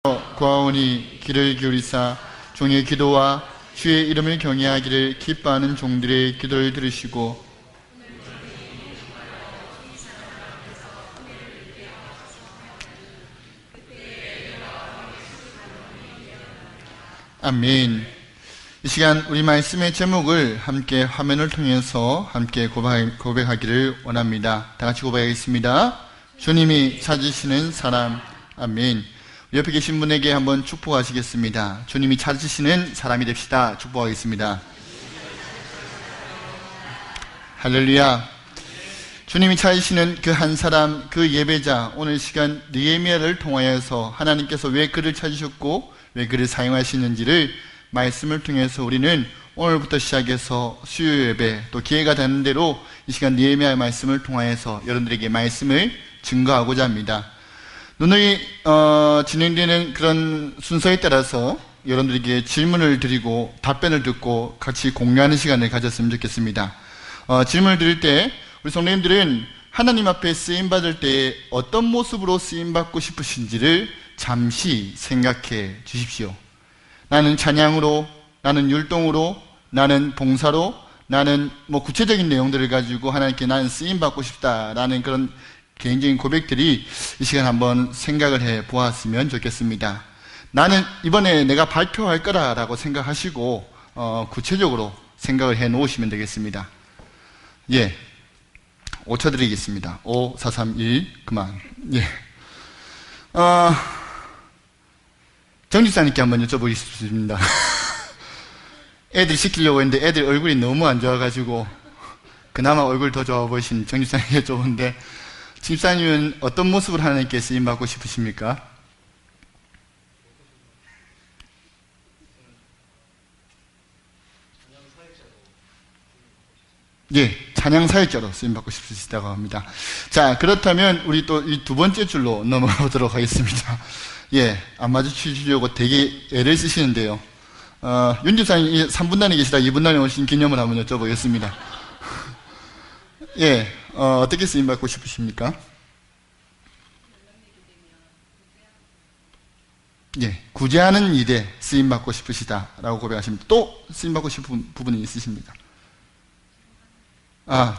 구하오니 귀를 기울이사 종의 기도와 주의 이름을 경외하기를 기뻐하는 종들의 기도를 들으시고 아멘. 이 시간 우리 말씀의 제목을 함께 화면을 통해서 함께 고백하기를 원합니다. 다 같이 고백하겠습니다. 주님이 찾으시는 사람. 아멘. 옆에 계신 분에게 한번 축복하시겠습니다. 주님이 찾으시는 사람이 됩시다. 축복하겠습니다. 할렐루야. 주님이 찾으시는 그 한 사람, 그 예배자, 오늘 시간 느헤미야를 통하여서 하나님께서 왜 그를 찾으셨고 왜 그를 사용하시는지를 말씀을 통해서 우리는 오늘부터 시작해서 수요 예배 또 기회가 되는 대로 이 시간 느헤미야의 말씀을 통하여서 여러분들에게 말씀을 증거하고자 합니다. 오늘 진행되는 그런 순서에 따라서 여러분들에게 질문을 드리고 답변을 듣고 같이 공유하는 시간을 가졌으면 좋겠습니다. 질문을 드릴 때 우리 성도님들은 하나님 앞에 쓰임받을 때 어떤 모습으로 쓰임받고 싶으신지를 잠시 생각해 주십시오. 나는 찬양으로, 나는 율동으로, 나는 봉사로, 나는 구체적인 내용들을 가지고 하나님께 나는 쓰임받고 싶다라는 그런 개인적인 고백들이 이 시간 한번 생각을 해 보았으면 좋겠습니다. 나는 이번에 내가 발표할 거라고 생각하시고 구체적으로 생각을 해 놓으시면 되겠습니다. 예, 5초 드리겠습니다. 5, 4, 3, 1 그만. 예. 정집사님께 한번 여쭤보겠습니다. 애들 시키려고 했는데 애들 얼굴이 너무 안 좋아가지고 그나마 얼굴 더 좋아 보이신 정집사님께 여쭤보는데, 집사님은 어떤 모습을 하나님께 쓰임받고 싶으십니까? 예, 찬양 사역자로 쓰임받고 싶으시다고 합니다. 자, 그렇다면 우리 또 이 두 번째 줄로 넘어가도록 하겠습니다. 예, 안 마주치시려고 되게 애를 쓰시는데요. 윤 집사님 3분단에 계시다 2분단에 오신 기념을 한번 여쭤보겠습니다. 예, 어떻게 쓰임받고 싶으십니까? 예, 구제하는 일에 쓰임받고 싶으시다라고 고백하십니다. 또 쓰임받고 싶은 부분이 있으십니까?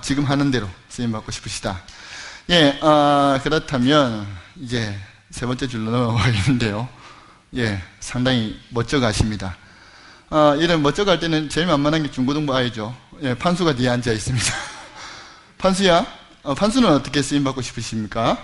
지금 하는 대로 쓰임받고 싶으시다. 예, 그렇다면 이제 세 번째 줄로 넘어가겠는데요. 예, 상당히 멋져가십니다. 이런 멋져갈 때는 제일 만만한 게 중고등부 아이죠. 예, 판수가 뒤에 앉아 있습니다. 판수야, 판수는 어떻게 쓰임받고 싶으십니까?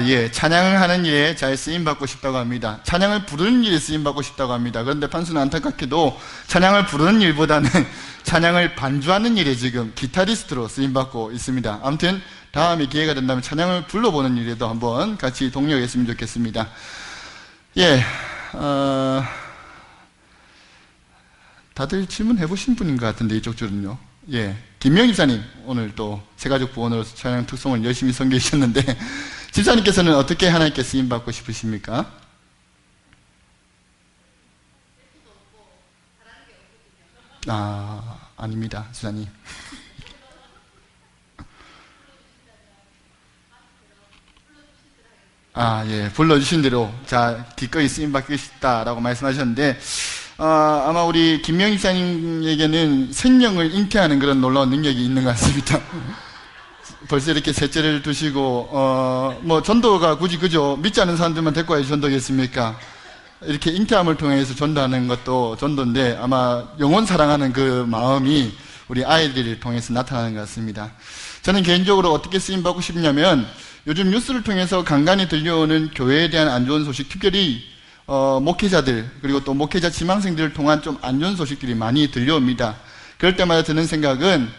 예, 찬양을 하는 일에 잘 쓰임받고 싶다고 합니다. 찬양을 부르는 일에 쓰임받고 싶다고 합니다. 그런데 판수는 안타깝게도 찬양을 부르는 일보다는 찬양을 반주하는 일에 지금 기타리스트로 쓰임받고 있습니다. 아무튼 다음에 기회가 된다면 찬양을 불러보는 일에도 한번 같이 동력했으면 좋겠습니다. 예, 다들 질문해보신 분인 것 같은데 이쪽 줄은요. 예, 김명희 집사님 오늘 또 새가족 부원으로서 찬양 특송을 열심히 섬겨 주셨는데 집사님께서는 어떻게 하나님께 쓰임받고 싶으십니까? 아닙니다, 집사님. 예, 불러주신 대로 자 기꺼이 쓰임받고 싶다라고 말씀하셨는데 아마 우리 김명희 집사님에게는 생명을 잉태하는 그런 놀라운 능력이 있는 것 같습니다. 벌써 이렇게 셋째를 두시고 전도가 굳이 그죠? 믿지 않는 사람들만 데리고 와야 전도겠습니까? 이렇게 잉태함을 통해서 전도하는 것도 전도인데 아마 영혼 사랑하는 그 마음이 우리 아이들을 통해서 나타나는 것 같습니다. 저는 개인적으로 어떻게 쓰임받고 싶냐면 요즘 뉴스를 통해서 간간히 들려오는 교회에 대한 안 좋은 소식, 특별히 목회자들 그리고 또 목회자 지망생들을 통한 좀 안 좋은 소식들이 많이 들려옵니다. 그럴 때마다 드는 생각은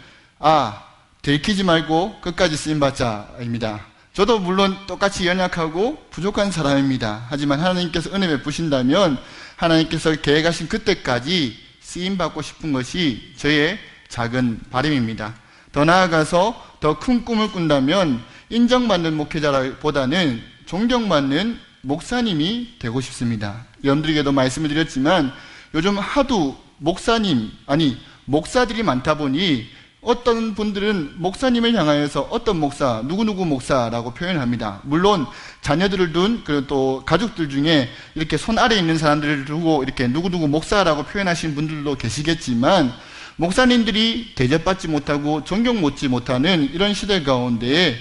들키지 말고 끝까지 쓰임받자입니다. 저도 물론 똑같이 연약하고 부족한 사람입니다. 하지만 하나님께서 은혜 베푸신다면 하나님께서 계획하신 그때까지 쓰임받고 싶은 것이 저의 작은 바람입니다. 더 나아가서 더 큰 꿈을 꾼다면 인정받는 목회자보다는 존경받는 목사님이 되고 싶습니다. 여러분들에게도 말씀을 드렸지만 요즘 하도 목사들이 많다 보니 어떤 분들은 목사님을 향하여서 어떤 목사, 누구누구 목사라고 표현합니다. 물론 자녀들을 둔 그리고 또 가족들 중에 이렇게 손 아래에 있는 사람들을 두고 이렇게 누구누구 목사라고 표현하시는 분들도 계시겠지만, 목사님들이 대접받지 못하고 존경받지 못하는 이런 시대 가운데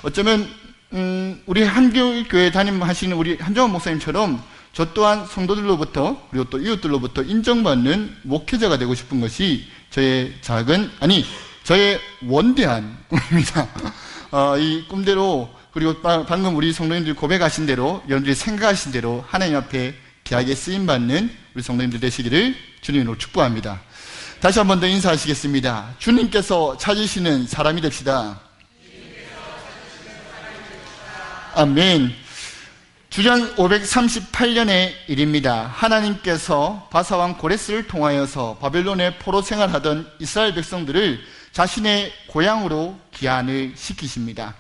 어쩌면 우리 한교회 담임하시는 우리 한정원 목사님처럼 저 또한 성도들로부터 그리고 또 이웃들로부터 인정받는 목회자가 되고 싶은 것이 저의 원대한 꿈입니다. 이 꿈대로, 그리고 방금 우리 성도님들이 고백하신 대로, 여러분들이 생각하신 대로 하나님 앞에 귀하게 쓰임받는 우리 성도님들 되시기를 주님으로 축복합니다. 다시 한 번 더 인사하시겠습니다. 주님께서 찾으시는 사람이 됩시다. 아멘. 주전 538년의 일입니다. 하나님께서 바사왕 고레스를 통하여서 바벨론의 포로 생활하던 이스라엘 백성들을 자신의 고향으로 귀환을 시키십니다.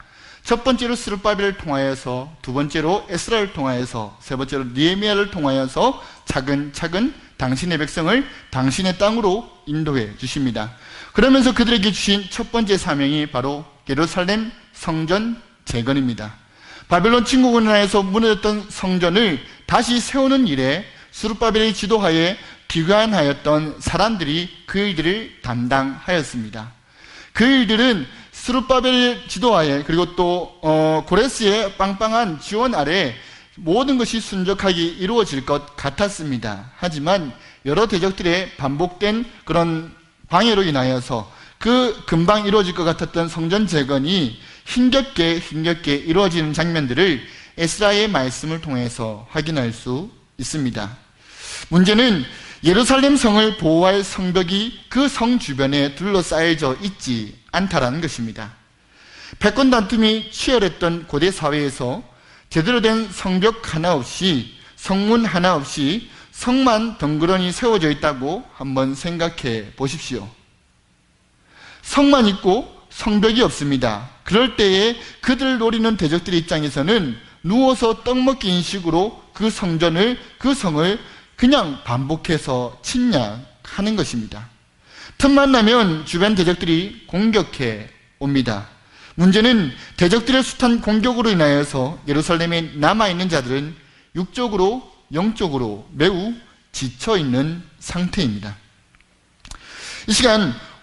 첫 번째로 스룹바벨을 통하여서, 두 번째로 에스라를 통하여서, 세 번째로 느헤미야를 통하여서 차근차근 당신의 백성을 당신의 땅으로 인도해 주십니다. 그러면서 그들에게 주신 첫 번째 사명이 바로 예루살렘 성전 재건입니다. 바벨론 침공을 인하여서 무너졌던 성전을 다시 세우는 일에 스룹바벨의 지도하에 귀환하였던 사람들이 그 일들을 담당하였습니다. 그 일들은 스룹바벨의 지도하에, 그리고 또 고레스의 빵빵한 지원 아래 모든 것이 순적하게 이루어질 것 같았습니다. 하지만 여러 대적들의 반복된 그런 방해로 인하여서 그 금방 이루어질 것 같았던 성전 재건이 힘겹게 이루어지는 장면들을 에스라의 말씀을 통해서 확인할 수 있습니다. 문제는 예루살렘 성을 보호할 성벽이 그 성 주변에 둘러싸여져 있지 않다라는 것입니다. 패권 다툼이 치열했던 고대 사회에서 제대로 된 성벽 하나 없이, 성문 하나 없이 성만 덩그러니 세워져 있다고 한번 생각해 보십시오. 성만 있고 성벽이 없습니다. 그럴 때에 그들을 노리는 대적들의 입장에서는 누워서 떡 먹기 인식으로 그 성전을, 그 성을 그냥 반복해서 침략하는 것입니다. 틈만 나면 주변 대적들이 공격해 옵니다. 문제는 대적들의 숱한 공격으로 인하여서 예루살렘에 남아있는 자들은 육적으로, 영적으로 매우 지쳐있는 상태입니다.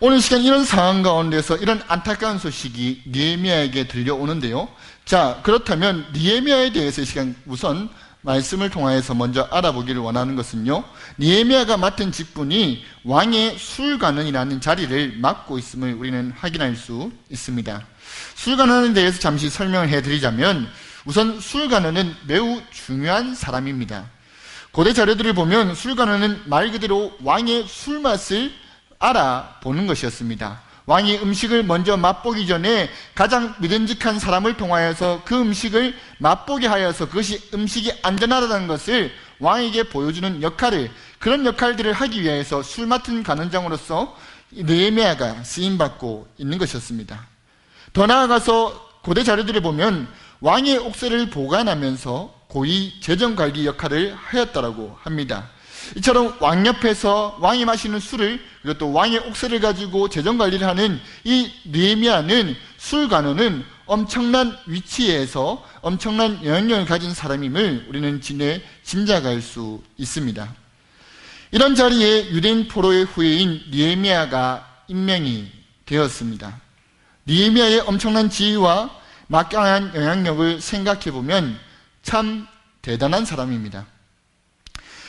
오늘 시간 이런 상황 가운데서 이런 안타까운 소식이 느헤미야에게 들려오는데요. 자, 그렇다면 느헤미야에 대해서 이 시간 우선 말씀을 통하여서 먼저 알아보기를 원하는 것은요, 느헤미야가 맡은 직분이 왕의 술관원이라는 자리를 맡고 있음을 우리는 확인할 수 있습니다. 술관원에 대해서 잠시 설명을 해드리자면, 우선 술관원은 매우 중요한 사람입니다. 고대 자료들을 보면 술관원은 말 그대로 왕의 술맛을 알아보는 것이었습니다. 왕이 음식을 먼저 맛보기 전에 가장 믿음직한 사람을 통하여서 그 음식을 맛보게 하여서 그것이 음식이 안전하다는 것을 왕에게 보여주는 그런 역할들을 하기 위해서 술 맡은 간원장으로서 느헤미야가 쓰임받고 있는 것이었습니다. 더 나아가서 고대 자료들을 보면 왕의 옥새를 보관하면서 고위 재정관리 역할을 하였다고 합니다. 이처럼 왕 옆에서 왕이 마시는 술을, 그리고 또 왕의 옥새를 가지고 재정관리를 하는 이 느헤미야는, 술관원은 엄청난 위치에서 엄청난 영향력을 가진 사람임을 우리는 짐작할 수 있습니다. 이런 자리에 유대인 포로의 후예인 느헤미야가 임명이 되었습니다. 느헤미야의 엄청난 지위와 막강한 영향력을 생각해보면 참 대단한 사람입니다.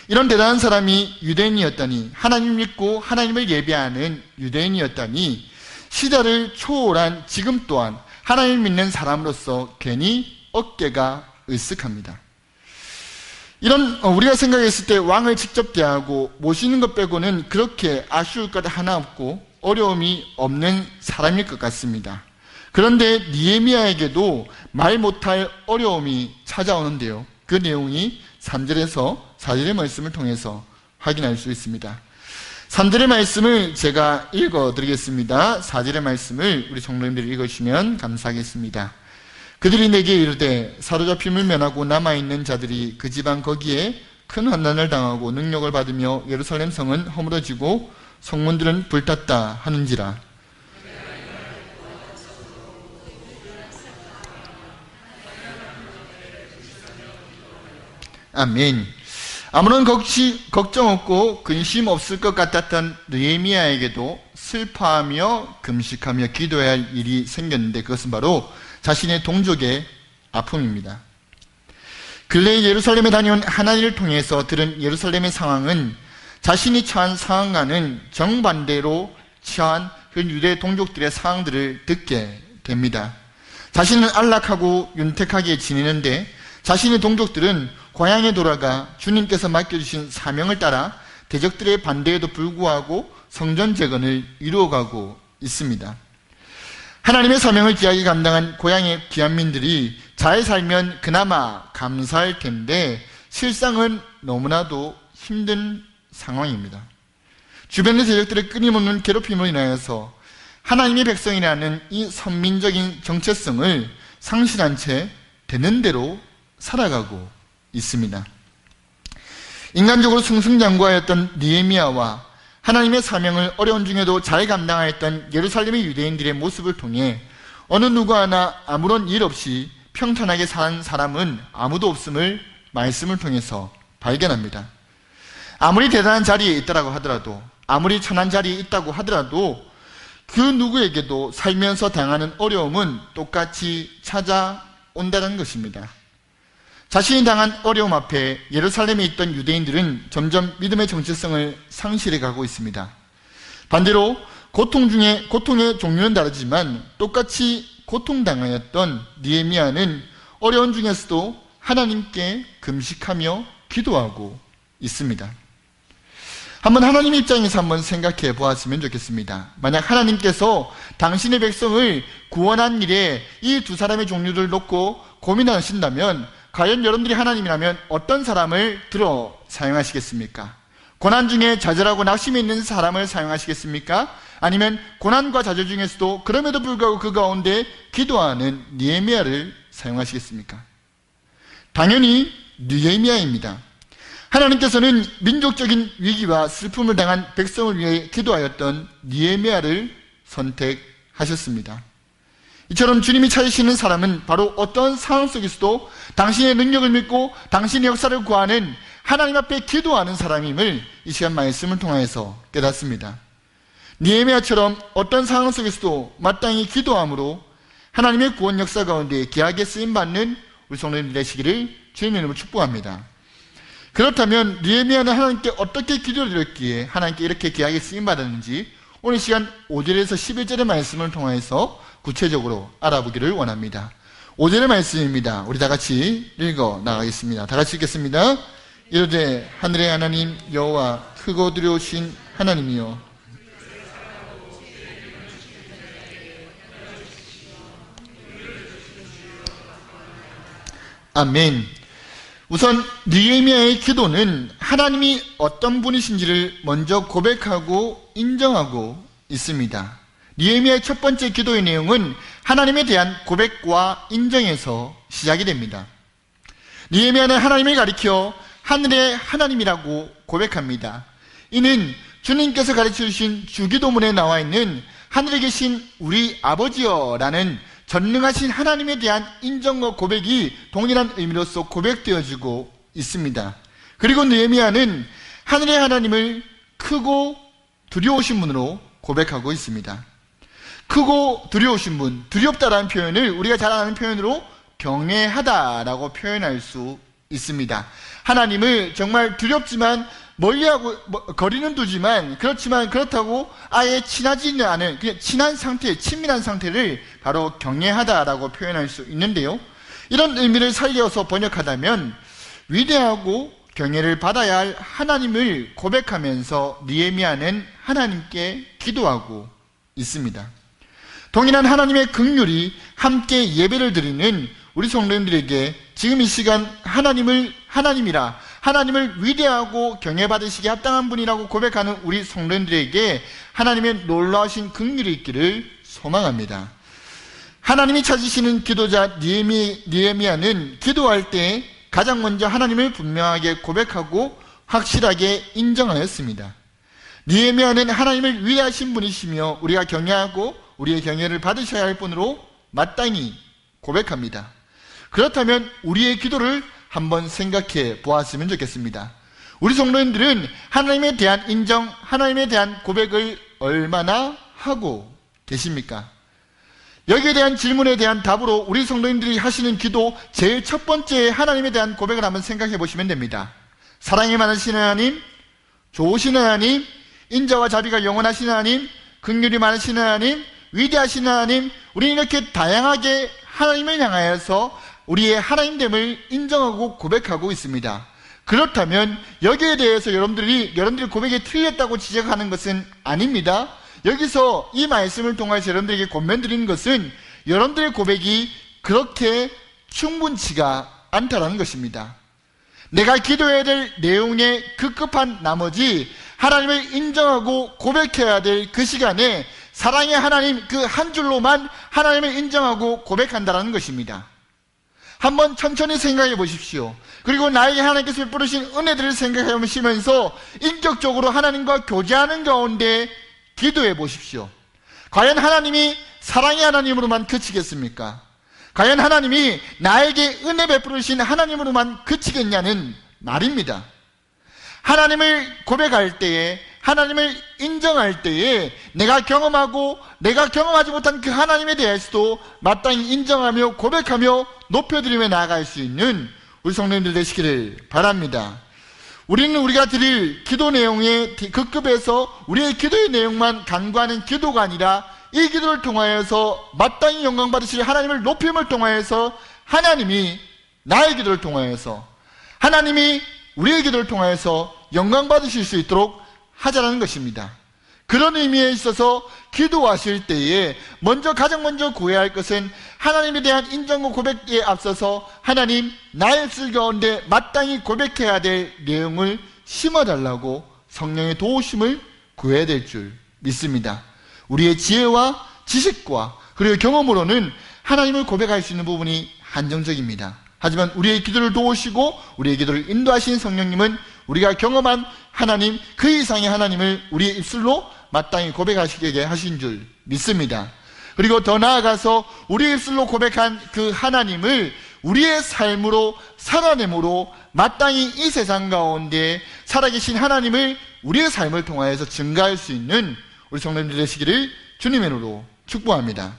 이런 대단한 사람이 유대인이었다니, 하나님 믿고 하나님을 예배하는 유대인이었다니, 시대를 초월한 지금 또한 하나님 믿는 사람으로서 괜히 어깨가 으쓱합니다. 우리가 생각했을 때 왕을 직접 대하고 모시는 것 빼고는 그렇게 아쉬울 것 하나 없고 어려움이 없는 사람일 것 같습니다. 그런데 느헤미야에게도 말 못할 어려움이 찾아오는데요. 그 내용이 3절에서 4절의 말씀을 통해서 확인할 수 있습니다. 3절의 말씀을 제가 읽어드리겠습니다. 4절의 말씀을 우리 성도님들이 읽으시면 감사하겠습니다. 그들이 내게 이르되 사로잡힘을 면하고 남아있는 자들이 그 지방 거기에 큰 환난을 당하고 능력을 받으며 예루살렘 성은 허물어지고 성문들은 불탔다 하는지라. 아멘. 아무런 걱정 없고 근심 없을 것 같았던 느헤미야에게도 슬퍼하며 금식하며 기도해야 할 일이 생겼는데, 그것은 바로 자신의 동족의 아픔입니다. 근래 예루살렘에 다녀온 하나니를 통해서 들은 예루살렘의 상황은 자신이 처한 상황과는 정반대로 처한 그 유대 동족들의 상황들을 듣게 됩니다. 자신은 안락하고 윤택하게 지내는데 자신의 동족들은 고향에 돌아가 주님께서 맡겨주신 사명을 따라 대적들의 반대에도 불구하고 성전 재건을 이루어가고 있습니다. 하나님의 사명을 귀하게 감당한 고향의 귀한민들이 잘 살면 그나마 감사할 텐데 실상은 너무나도 힘든 상황입니다. 주변의 대적들의 끊임없는 괴롭힘으로 인하여서 하나님의 백성이라는 이 선민적인 정체성을 상실한 채 되는 대로 살아가고 있습니다. 인간적으로 승승장구하였던 느헤미야와 하나님의 사명을 어려운 중에도 잘 감당하였던 예루살렘의 유대인들의 모습을 통해 어느 누구 하나 아무런 일 없이 평탄하게 산 사람은 아무도 없음을 말씀을 통해서 발견합니다. 아무리 대단한 자리에 있다고 하더라도, 아무리 천한 자리에 있다고 하더라도 그 누구에게도 살면서 당하는 어려움은 똑같이 찾아온다는 것입니다. 자신이 당한 어려움 앞에 예루살렘에 있던 유대인들은 점점 믿음의 정체성을 상실해 가고 있습니다. 반대로 고통의 종류는 다르지만 똑같이 고통당하였던 느헤미야는 어려운 중에서도 하나님께 금식하며 기도하고 있습니다. 한번 하나님 입장에서 한번 생각해 보았으면 좋겠습니다. 만약 하나님께서 당신의 백성을 구원한 일에 이 두 사람의 종류를 놓고 고민하신다면 과연 여러분들이 하나님이라면 어떤 사람을 들어 사용하시겠습니까? 고난 중에 좌절하고 낙심이 있는 사람을 사용하시겠습니까? 아니면 고난과 좌절 중에서도 그럼에도 불구하고 그 가운데 기도하는 느헤미야를 사용하시겠습니까? 당연히 느헤미야입니다. 하나님께서는 민족적인 위기와 슬픔을 당한 백성을 위해 기도하였던 느헤미야를 선택하셨습니다. 이처럼 주님이 찾으시는 사람은 바로 어떤 상황 속에서도 당신의 능력을 믿고 당신의 역사를 구하는 하나님 앞에 기도하는 사람임을 이 시간 말씀을 통해서 깨닫습니다. 느헤미야처럼 어떤 상황 속에서도 마땅히 기도함으로 하나님의 구원 역사 가운데 귀하게 쓰임받는 우리 성도님들 되시기를 주님의 이름으로 축복합니다. 그렇다면 느헤미야는 하나님께 어떻게 기도를 드렸기에 하나님께 이렇게 귀하게 쓰임받았는지 오늘 시간 5절에서 11절의 말씀을 통해서 구체적으로 알아보기를 원합니다. 5절의 말씀입니다. 우리 다 같이 읽어 나가겠습니다. 다 같이 읽겠습니다. 이르되 하늘의 하나님 여호와 크고 두려우신 하나님이여, 아멘. 우선 느헤미야의 기도는 하나님이 어떤 분이신지를 먼저 고백하고 인정하고 있습니다. 느헤미야의 첫 번째 기도의 내용은 하나님에 대한 고백과 인정에서 시작이 됩니다. 느헤미야는 하나님을 가리켜 하늘의 하나님이라고 고백합니다. 이는 주님께서 가르쳐주신 주기도문에 나와 있는 하늘에 계신 우리 아버지여라는 전능하신 하나님에 대한 인정과 고백이 동일한 의미로서 고백되어지고 있습니다. 그리고 느헤미야는 하늘의 하나님을 크고 두려우신 분으로 고백하고 있습니다. 크고 두려우신 분, 두렵다라는 표현을 우리가 잘 아는 표현으로 경외하다라고 표현할 수 있습니다. 하나님을 정말 두렵지만 멀리하고 거리는 두지만 그렇다고 아예 친하지는 않은 그냥 친한 상태, 친밀한 상태를 바로 경외하다라고 표현할 수 있는데요. 이런 의미를 살려서 번역하다면 위대하고 경외를 받아야 할 하나님을 고백하면서 느헤미야는 하나님께 기도하고 있습니다. 동일한 하나님의 긍휼이 함께 예배를 드리는 우리 성도님들에게 지금 이 시간 하나님을 위대하고 경외받으시기에 합당한 분이라고 고백하는 우리 성도님들에게 하나님의 놀라우신 긍휼이 있기를 소망합니다. 하나님이 찾으시는 기도자 느헤미야는 기도할 때 가장 먼저 하나님을 분명하게 고백하고 확실하게 인정하였습니다. 느헤미야는 하나님을 위하신 분이시며 우리가 경외하고 우리의 경외를 받으셔야 할 분으로 마땅히 고백합니다. 그렇다면 우리의 기도를 한번 생각해 보았으면 좋겠습니다. 우리 성도님들은 하나님에 대한 인정, 하나님에 대한 고백을 얼마나 하고 계십니까? 여기에 대한 질문에 대한 답으로 우리 성도님들이 하시는 기도 제일 첫 번째 하나님에 대한 고백을 한번 생각해 보시면 됩니다. 사랑이 많으신 하나님, 좋으신 하나님, 인자와 자비가 영원하신 하나님, 긍휼이 많으신 하나님, 위대하신 하나님, 우리는 이렇게 다양하게 하나님을 향하여서 우리의 하나님됨을 인정하고 고백하고 있습니다. 그렇다면 여기에 대해서 여러분들이 고백이 틀렸다고 지적하는 것은 아닙니다. 여기서 이 말씀을 통해서 여러분들에게 권면드리는 것은 여러분들의 고백이 그렇게 충분치가 않다라는 것입니다. 내가 기도해야 될 내용에 급급한 나머지 하나님을 인정하고 고백해야 될 그 시간에 사랑의 하나님 그 한 줄로만 하나님을 인정하고 고백한다는 것입니다. 한번 천천히 생각해 보십시오. 그리고 나에게 하나님께서 베푸신 은혜들을 생각해 보시면서 인격적으로 하나님과 교제하는 가운데 기도해 보십시오. 과연 하나님이 사랑의 하나님으로만 그치겠습니까? 과연 하나님이 나에게 은혜 베푸신 하나님으로만 그치겠냐는 말입니다. 하나님을 고백할 때에, 하나님을 인정할 때에 내가 경험하고 내가 경험하지 못한 그 하나님에 대해서도 마땅히 인정하며 고백하며 높여드리며 나아갈 수 있는 우리 성도님들 되시기를 바랍니다. 우리는 우리가 드릴 기도 내용의 급급해서 우리의 기도의 내용만 간구하는 기도가 아니라 이 기도를 통하여서 마땅히 영광 받으실 하나님을 높임을 통하여서 하나님이 나의 기도를 통하여서 하나님이 우리의 기도를 통하여서 영광 받으실 수 있도록 하자라는 것입니다. 그런 의미에 있어서 기도하실 때에 가장 먼저 구해야 할 것은 하나님에 대한 인정과 고백에 앞서서 하나님 나의 입술 가운데 마땅히 고백해야 될 내용을 심어달라고 성령의 도우심을 구해야 될 줄 믿습니다. 우리의 지혜와 지식과 그리고 경험으로는 하나님을 고백할 수 있는 부분이 한정적입니다. 하지만 우리의 기도를 도우시고 우리의 기도를 인도하신 성령님은 우리가 경험한 하나님 그 이상의 하나님을 우리의 입술로 마땅히 고백하시게 하신 줄 믿습니다. 그리고 더 나아가서 우리의 입술로 고백한 그 하나님을 우리의 삶으로 살아내므로 마땅히 이 세상 가운데 살아계신 하나님을 우리의 삶을 통하여서 증가할 수 있는 우리 성도님들 되시기를 주님의 이름으로 축복합니다.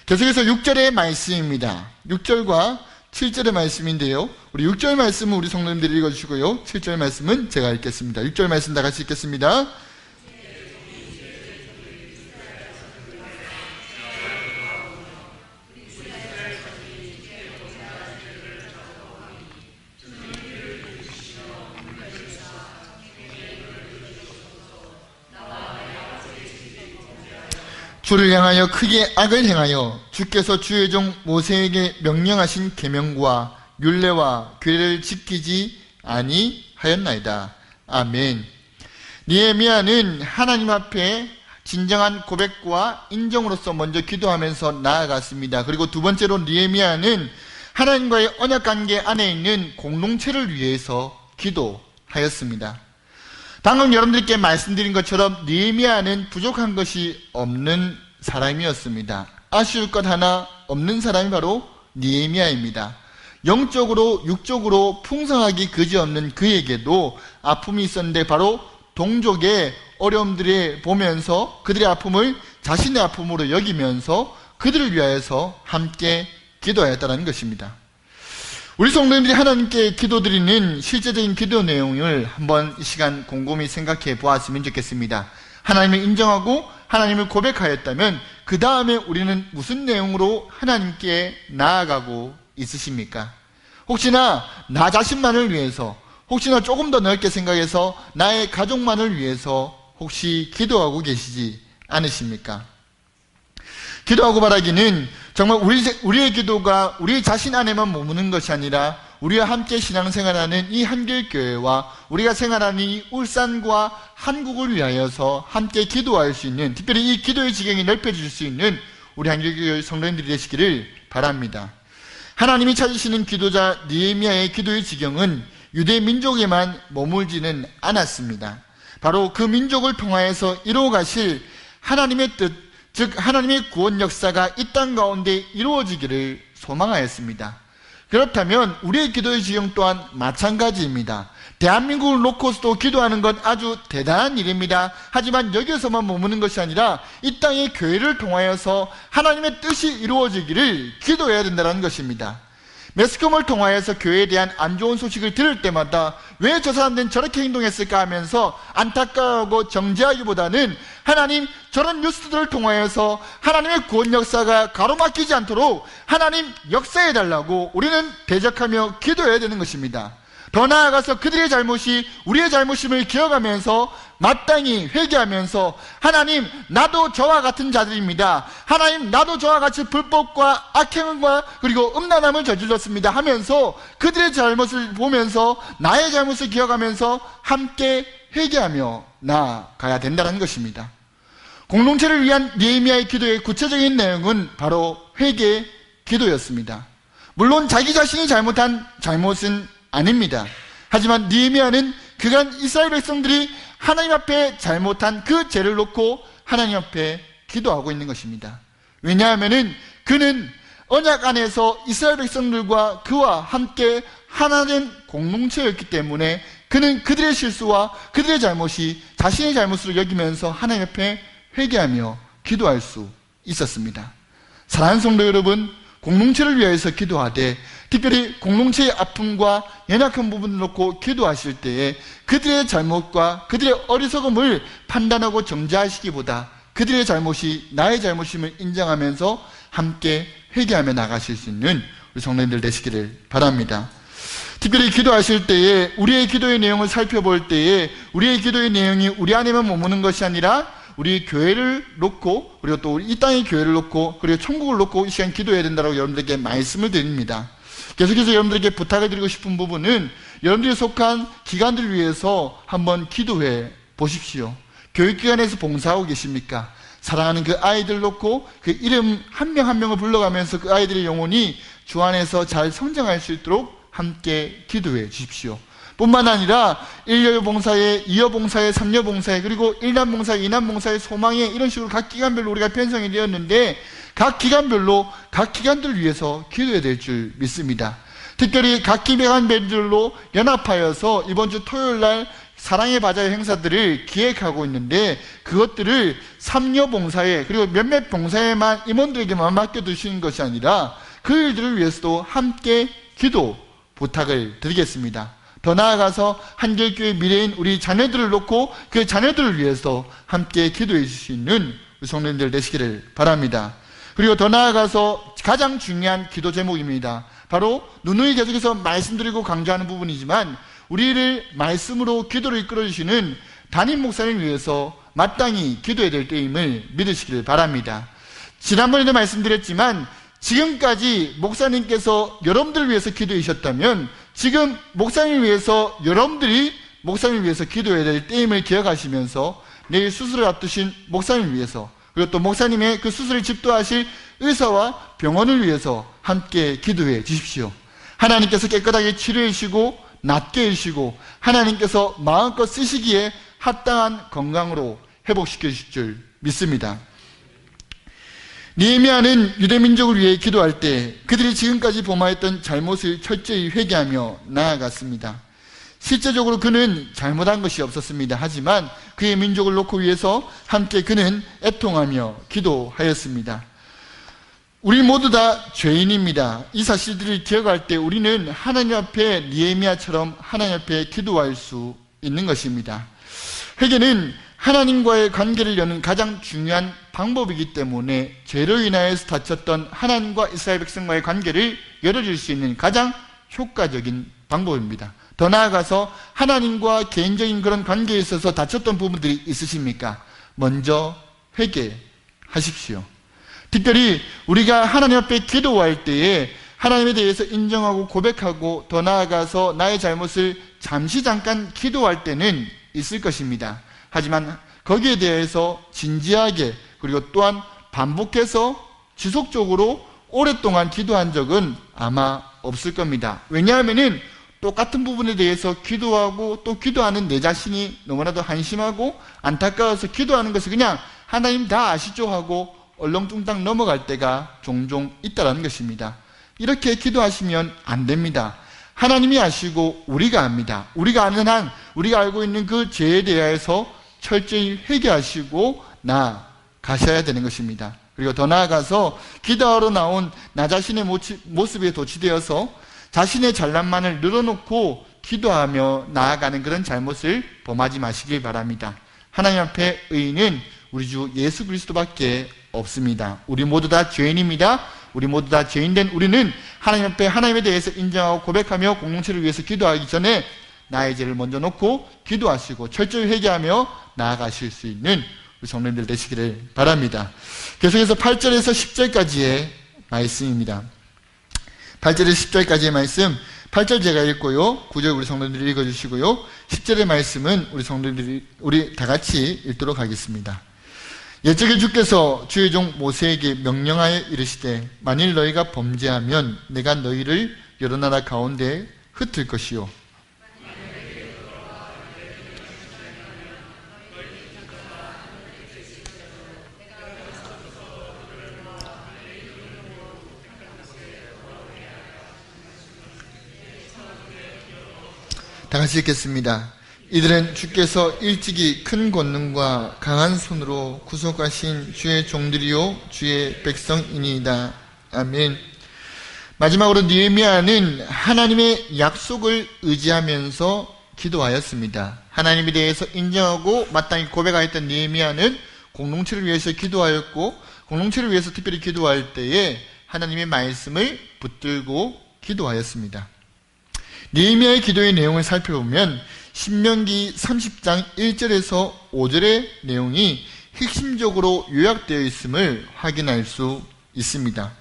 계속해서 6절의 말씀입니다. 6절과 7절의 말씀인데요. 우리 6절 말씀은 우리 성도님들이 읽어주시고요. 7절 말씀은 제가 읽겠습니다. 6절 말씀 다 같이 읽겠습니다. 주를 향하여 크게 악을 행하여 주께서 주의 종 모세에게 명령하신 계명과 율례와 규례를 지키지 아니하였나이다. 아멘. 느헤미야는 하나님 앞에 진정한 고백과 인정으로서 먼저 기도하면서 나아갔습니다. 그리고 두 번째로 느헤미야는 하나님과의 언약관계 안에 있는 공동체를 위해서 기도하였습니다. 방금 여러분들께 말씀드린 것처럼 느헤미야는 부족한 것이 없는 사람이었습니다. 아쉬울 것 하나 없는 사람이 바로 느헤미야입니다. 영적으로 육적으로 풍성하기 그지없는 그에게도 아픔이 있었는데 바로 동족의 어려움들을 보면서 그들의 아픔을 자신의 아픔으로 여기면서 그들을 위하여서 함께 기도하였다는 것입니다. 우리 성도님들이 하나님께 기도드리는 실제적인 기도 내용을 한번 이 시간 곰곰이 생각해 보았으면 좋겠습니다. 하나님을 인정하고 하나님을 고백하였다면 그 다음에 우리는 무슨 내용으로 하나님께 나아가고 있으십니까? 혹시나 나 자신만을 위해서, 혹시나 조금 더 넓게 생각해서 나의 가족만을 위해서 혹시 기도하고 계시지 않으십니까? 기도하고 바라기는 정말 우리의 기도가 우리 자신 안에만 머무는 것이 아니라 우리와 함께 신앙생활하는 이 한길교회와 우리가 생활하는 이 울산과 한국을 위하여서 함께 기도할 수 있는, 특별히 이 기도의 지경이 넓혀질 수 있는 우리 한길교회 성도님들이 되시기를 바랍니다. 하나님이 찾으시는 기도자 느헤미야의 기도의 지경은 유대 민족에만 머물지는 않았습니다. 바로 그 민족을 통하여서 이루어 가실 하나님의 뜻, 즉 하나님의 구원 역사가 이 땅 가운데 이루어지기를 소망하였습니다. 그렇다면 우리의 기도의 지경 또한 마찬가지입니다. 대한민국을 놓고서도 기도하는 건 아주 대단한 일입니다. 하지만 여기에서만 머무는 것이 아니라 이 땅의 교회를 통하여서 하나님의 뜻이 이루어지기를 기도해야 된다는 것입니다. 매스컴을 통하여서 교회에 대한 안 좋은 소식을 들을 때마다 왜 저 사람들은 저렇게 행동했을까 하면서 안타까워하고 정죄하기보다는 하나님, 저런 뉴스들을 통하여서 하나님의 구원 역사가 가로막히지 않도록 하나님 역사해달라고 우리는 대적하며 기도해야 되는 것입니다. 더 나아가서 그들의 잘못이 우리의 잘못임을 기억하면서 마땅히 회개하면서 하나님, 나도 저와 같은 자들입니다. 하나님, 나도 저와 같이 불법과 악행과 그리고 음란함을 저질렀습니다 하면서 그들의 잘못을 보면서 나의 잘못을 기억하면서 함께 회개하며 나아가야 된다는 것입니다. 공동체를 위한 느헤미야의 기도의 구체적인 내용은 바로 회개 기도였습니다. 물론 자기 자신이 잘못한 잘못은 아닙니다. 하지만 느헤미야는 그간 이스라엘 백성들이 하나님 앞에 잘못한 그 죄를 놓고 하나님 앞에 기도하고 있는 것입니다. 왜냐하면 그는 언약 안에서 이스라엘 백성들과 그와 함께 하나된 공동체였기 때문에 그는 그들의 실수와 그들의 잘못이 자신의 잘못으로 여기면서 하나님 앞에 회개하며 기도할 수 있었습니다. 사랑하는 성도 여러분, 공동체를 위해서 기도하되 특별히 공동체의 아픔과 연약한 부분을 놓고 기도하실 때에 그들의 잘못과 그들의 어리석음을 판단하고 정죄하시기보다 그들의 잘못이 나의 잘못임을 인정하면서 함께 회개하며 나가실 수 있는 우리 성도님들 되시기를 바랍니다. 특별히 기도하실 때에 우리의 기도의 내용을 살펴볼 때에 우리의 기도의 내용이 우리 안에만 머무는 것이 아니라 우리 교회를 놓고 그리고 또 이 땅의 교회를 놓고 그리고 천국을 놓고 이 시간 기도해야 된다고 여러분들에게 말씀을 드립니다. 계속해서 여러분들에게 부탁을 드리고 싶은 부분은 여러분들이 속한 기관들을 위해서 한번 기도해 보십시오. 교육기관에서 봉사하고 계십니까? 사랑하는 그 아이들 놓고 그 이름 한 명 한 명을 불러가면서 그 아이들의 영혼이 주 안에서 잘 성장할 수 있도록 함께 기도해 주십시오. 뿐만 아니라 1여 봉사에, 2여 봉사에, 3여 봉사에, 그리고 1남 봉사에, 2남 봉사에, 소망에 이런 식으로 각 기관별로 우리가 편성이 되었는데 각 기관별로 각 기관들을 위해서 기도해야 될 줄 믿습니다. 특별히 각 기관별로 연합하여서 이번 주 토요일 날 사랑의 바자회 행사들을 기획하고 있는데 그것들을 3여 봉사에 그리고 몇몇 봉사에만 임원들에게만 맡겨두시는 것이 아니라 그 일들을 위해서도 함께 기도 부탁을 드리겠습니다. 더 나아가서 한길교회 미래인 우리 자녀들을 놓고 그 자녀들을 위해서 함께 기도해 주실 수 있는 우리 성도님들 되시기를 바랍니다. 그리고 더 나아가서 가장 중요한 기도 제목입니다. 바로 누누이 계속해서 말씀드리고 강조하는 부분이지만 우리를 말씀으로 기도를 이끌어 주시는 담임 목사님을 위해서 마땅히 기도해야 될 때임을 믿으시기를 바랍니다. 지난번에도 말씀드렸지만 지금까지 목사님께서 여러분들을 위해서 기도해 주셨다면 지금 목사님을 위해서 여러분들이 목사님을 위해서 기도해야 될 때임을 기억하시면서 내일 수술을 앞두신 목사님을 위해서 그리고 또 목사님의 그 수술을 집도하실 의사와 병원을 위해서 함께 기도해 주십시오. 하나님께서 깨끗하게 치료해 주시고 낫게 해주시고 하나님께서 마음껏 쓰시기에 합당한 건강으로 회복시켜 주실 줄 믿습니다. 느헤미야는 유대민족을 위해 기도할 때 그들이 지금까지 범하였던 잘못을 철저히 회개하며 나아갔습니다. 실제적으로 그는 잘못한 것이 없었습니다. 하지만 그의 민족을 놓고 위해서 함께 그는 애통하며 기도하였습니다. 우리 모두 다 죄인입니다. 이 사실들을 기억할 때 우리는 하나님 앞에 느헤미야처럼 하나님 앞에 기도할 수 있는 것입니다. 회개는 하나님과의 관계를 여는 가장 중요한 방법이기 때문에 죄로 인하여서 다쳤던 하나님과 이스라엘 백성과의 관계를 열어줄 수 있는 가장 효과적인 방법입니다. 더 나아가서 하나님과 개인적인 그런 관계에 있어서 다쳤던 부분들이 있으십니까? 먼저 회개하십시오. 특별히 우리가 하나님 앞에 기도할 때에 하나님에 대해서 인정하고 고백하고 더 나아가서 나의 잘못을 잠깐 기도할 때는 있을 것입니다. 하지만 거기에 대해서 진지하게 그리고 또한 반복해서 지속적으로 오랫동안 기도한 적은 아마 없을 겁니다. 왜냐하면은 똑같은 부분에 대해서 기도하고 또 기도하는 내 자신이 너무나도 한심하고 안타까워서 기도하는 것을 그냥 하나님 다 아시죠 하고 얼렁뚱땅 넘어갈 때가 종종 있다는 것입니다. 이렇게 기도하시면 안 됩니다. 하나님이 아시고 우리가 압니다. 우리가 아는 한 우리가 알고 있는 그 죄에 대해서 철저히 회개하시고 나아가셔야 되는 것입니다. 그리고 더 나아가서 기도하러 나온 나 자신의 모습에 도취되어서 자신의 잘난만을 늘어놓고 기도하며 나아가는 그런 잘못을 범하지 마시길 바랍니다. 하나님 앞에 의인은 우리 주 예수 그리스도밖에 없습니다. 우리 모두 다 죄인입니다. 우리 모두 다 죄인된 우리는 하나님 앞에 하나님에 대해서 인정하고 고백하며 공동체를 위해서 기도하기 전에 나의 죄를 먼저 놓고 기도하시고 철저히 회개하며 나아가실 수 있는 우리 성도님들 되시기를 바랍니다. 계속해서 8절에서 10절까지의 말씀입니다. 8절에서 10절까지의 말씀, 8절 제가 읽고요, 9절 우리 성도님들이 읽어주시고요, 10절의 말씀은 우리 다 같이 읽도록 하겠습니다. 옛적에 주께서 주의 종 모세에게 명령하여 이르시되 만일 너희가 범죄하면 내가 너희를 여러 나라 가운데 흩을 것이요 다 같이 읽겠습니다. 이들은 주께서 일찍이 큰 권능과 강한 손으로 구속하신 주의 종들이요 주의 백성이니이다. 아멘. 마지막으로 느헤미야는 하나님의 약속을 의지하면서 기도하였습니다. 하나님에 대해서 인정하고 마땅히 고백하였던 느헤미야는 공동체를 위해서 기도하였고 공동체를 위해서 특별히 기도할 때에 하나님의 말씀을 붙들고 기도하였습니다. 느헤미야의 기도의 내용을 살펴보면 신명기 30장 1절에서 5절의 내용이 핵심적으로 요약되어 있음을 확인할 수 있습니다.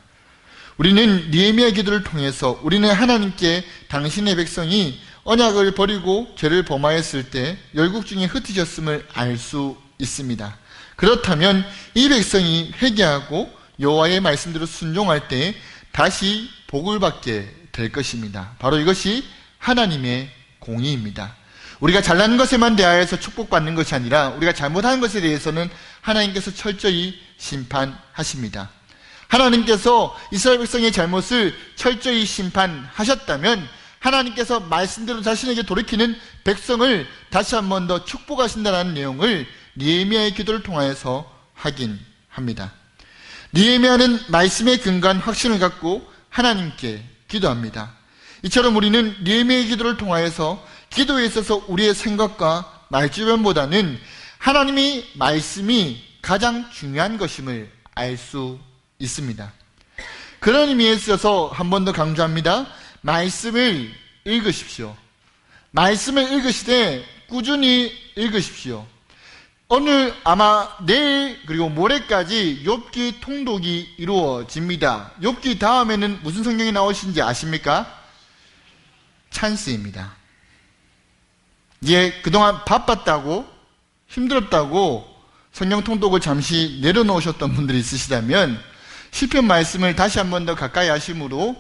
우리는 느헤미야 기도를 통해서 우리는 하나님께 당신의 백성이 언약을 버리고 죄를 범하였을 때 열국 중에 흩어졌음을 알 수 있습니다. 그렇다면 이 백성이 회개하고 여호와의 말씀대로 순종할 때 다시 복을 받게 될 것입니다. 바로 이것이 하나님의 공의입니다. 우리가 잘난 것에만 대하여서 축복받는 것이 아니라 우리가 잘못한 것에 대해서는 하나님께서 철저히 심판하십니다. 하나님께서 이스라엘 백성의 잘못을 철저히 심판하셨다면 하나님께서 말씀대로 자신에게 돌이키는 백성을 다시 한 번 더 축복하신다는 내용을 느헤미야의 기도를 통하여서 확인합니다. 느헤미야는 말씀에 근거한 확신을 갖고 하나님께 기도합니다. 이처럼 우리는 느헤미야의 기도를 통하여서 기도에 있어서 우리의 생각과 말주변보다는 하나님의 말씀이 가장 중요한 것임을 알 수 있습니다. 그런 의미에 있어서 한 번 더 강조합니다. 말씀을 읽으십시오. 말씀을 읽으시되 꾸준히 읽으십시오. 오늘 아마 내일 그리고 모레까지 욥기 통독이 이루어집니다. 욥기 다음에는 무슨 성경이 나오신지 아십니까? 찬스입니다. 그동안 바빴다고 힘들었다고 성경 통독을 잠시 내려놓으셨던 분들이 있으시다면 시편 말씀을 다시 한 번 더 가까이 하심으로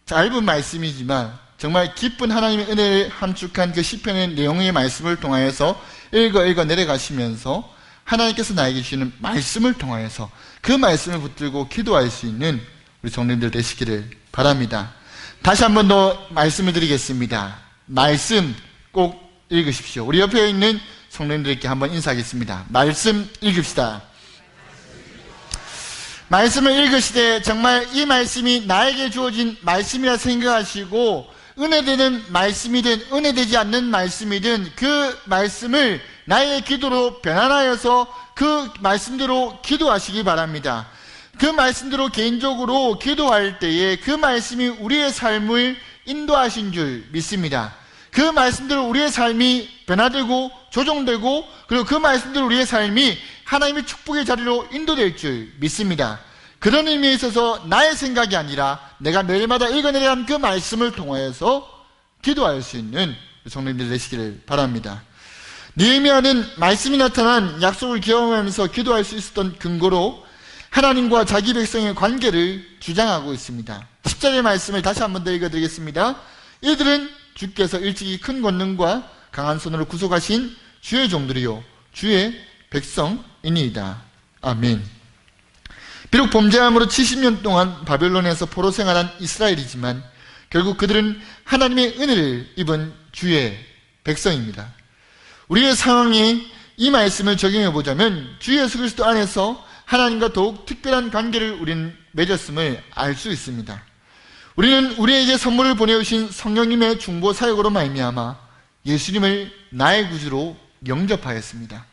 짧은 말씀이지만 정말 기쁜 하나님의 은혜를 함축한 그 시편의 내용의 말씀을 통하여서 읽어 내려가시면서 하나님께서 나에게 주시는 말씀을 통하여서 그 말씀을 붙들고 기도할 수 있는 우리 성도님들 되시기를 바랍니다. 다시 한 번 더 말씀을 드리겠습니다. 말씀 꼭 읽으십시오. 우리 옆에 있는 성도님들께 한번 인사하겠습니다. 말씀 읽읍시다. 말씀을 읽으시되 정말 이 말씀이 나에게 주어진 말씀이라 생각하시고 은혜되는 말씀이든 은혜되지 않는 말씀이든 그 말씀을 나의 기도로 변환하여서 그 말씀대로 기도하시기 바랍니다. 그 말씀대로 개인적으로 기도할 때에 그 말씀이 우리의 삶을 인도하신 줄 믿습니다. 그 말씀대로 우리의 삶이 변화되고 조정되고 그리고 그 말씀대로 우리의 삶이 하나님의 축복의 자리로 인도될 줄 믿습니다. 그런 의미에 있어서 나의 생각이 아니라 내가 매일마다 읽어내려야 하는 그 말씀을 통하여서 기도할 수 있는 성도님들 되시기를 바랍니다. 느헤미야는 말씀이 나타난 약속을 경험하면서 기도할 수 있었던 근거로 하나님과 자기 백성의 관계를 주장하고 있습니다. 10절의 말씀을 다시 한번 더 읽어드리겠습니다. 이들은 주께서 일찍이 큰 권능과 강한 손으로 구속하신 주의 종들이요 주의 백성이니이다. 아멘. 비록 범죄함으로 70년 동안 바벨론에서 포로 생활한 이스라엘이지만 결국 그들은 하나님의 은혜를 입은 주의 백성입니다. 우리의 상황에 이 말씀을 적용해 보자면 주 예수 그리스도 안에서 하나님과 더욱 특별한 관계를 우리는 맺었음을 알 수 있습니다. 우리는 우리에게 선물을 보내오신 성령님의 중보 사역으로 말미암아 예수님을 나의 구주로 영접하였습니다.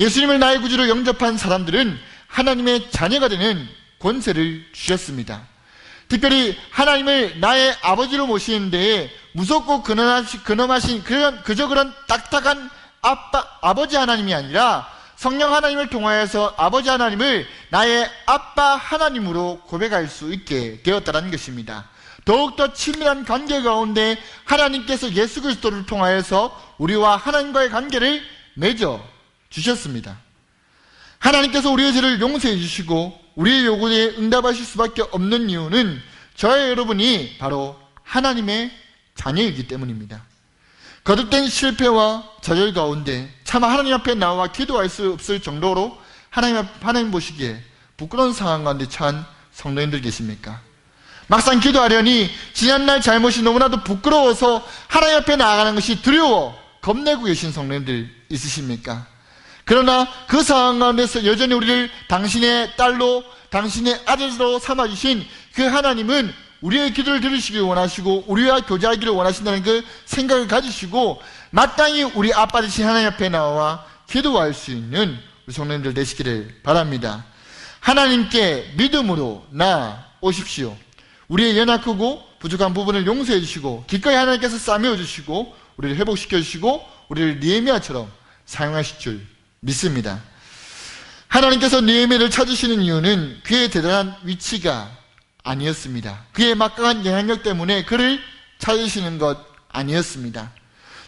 예수님을 나의 구주로 영접한 사람들은 하나님의 자녀가 되는 권세를 주셨습니다. 특별히 하나님을 나의 아버지로 모시는 데에 무섭고 근엄하신 그저 그런 딱딱한 아버지 하나님이 아니라 성령 하나님을 통하여서 아버지 하나님을 나의 아빠 하나님으로 고백할 수 있게 되었다는 것입니다. 더욱더 친밀한 관계 가운데 하나님께서 예수 그리스도를 통하여서 우리와 하나님과의 관계를 맺어 주셨습니다. 하나님께서 우리의 죄를 용서해 주시고 우리의 요구에 응답하실 수밖에 없는 이유는 저와 여러분이 바로 하나님의 자녀이기 때문입니다. 거듭된 실패와 좌절 가운데 차마 하나님 앞에 나와 기도할 수 없을 정도로 하나님 보시기에 부끄러운 상황 가운데 처한 성도님들 계십니까? 막상 기도하려니 지난날 잘못이 너무나도 부끄러워서 하나님 앞에 나아가는 것이 두려워 겁내고 계신 성도님들 있으십니까? 그러나 그 상황 가운데서 여전히 우리를 당신의 딸로 당신의 아들로 삼아주신 그 하나님은 우리의 기도를 들으시길 원하시고 우리와 교제하기를 원하신다는 그 생각을 가지시고 마땅히 우리 아빠 되신 하나님 앞에 나와 기도할 수 있는 우리 성도님들 되시기를 바랍니다. 하나님께 믿음으로 나오십시오. 우리의 연약하고 부족한 부분을 용서해 주시고 기꺼이 하나님께서 싸매어 주시고 우리를 회복시켜 주시고 우리를 느헤미야처럼 사용하실 줄 믿습니다. 하나님께서 느헤미야를 찾으시는 이유는 그의 대단한 위치가 아니었습니다. 그의 막강한 영향력 때문에 그를 찾으시는 것 아니었습니다.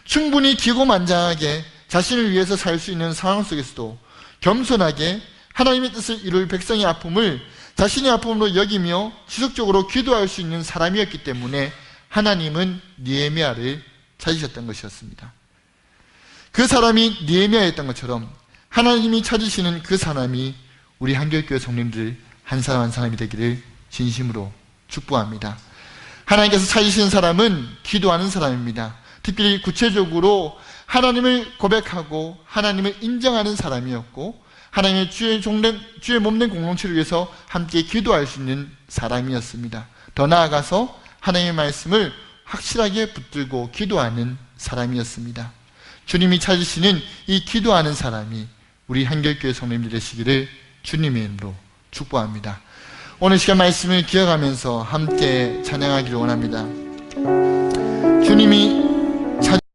충분히 기고만장하게 자신을 위해서 살 수 있는 상황 속에서도 겸손하게 하나님의 뜻을 이룰 백성의 아픔을 자신의 아픔으로 여기며 지속적으로 기도할 수 있는 사람이었기 때문에 하나님은 느헤미야를 찾으셨던 것이었습니다. 그 사람이 느헤미야였던 것처럼 하나님이 찾으시는 그 사람이 우리 한결교회 성도님들 한 사람 한 사람이 되기를 진심으로 축복합니다. 하나님께서 찾으시는 사람은 기도하는 사람입니다. 특별히 구체적으로 하나님을 고백하고 하나님을 인정하는 사람이었고 하나님의 주의 몸된 공동체를 위해서 함께 기도할 수 있는 사람이었습니다. 더 나아가서 하나님의 말씀을 확실하게 붙들고 기도하는 사람이었습니다. 주님이 찾으시는 이 기도하는 사람이 우리 한결교회 성도님들 되시기를 주님의 이름으로 축복합니다. 오늘 시간 말씀을 기억하면서 함께 찬양하기를 원합니다. 주님이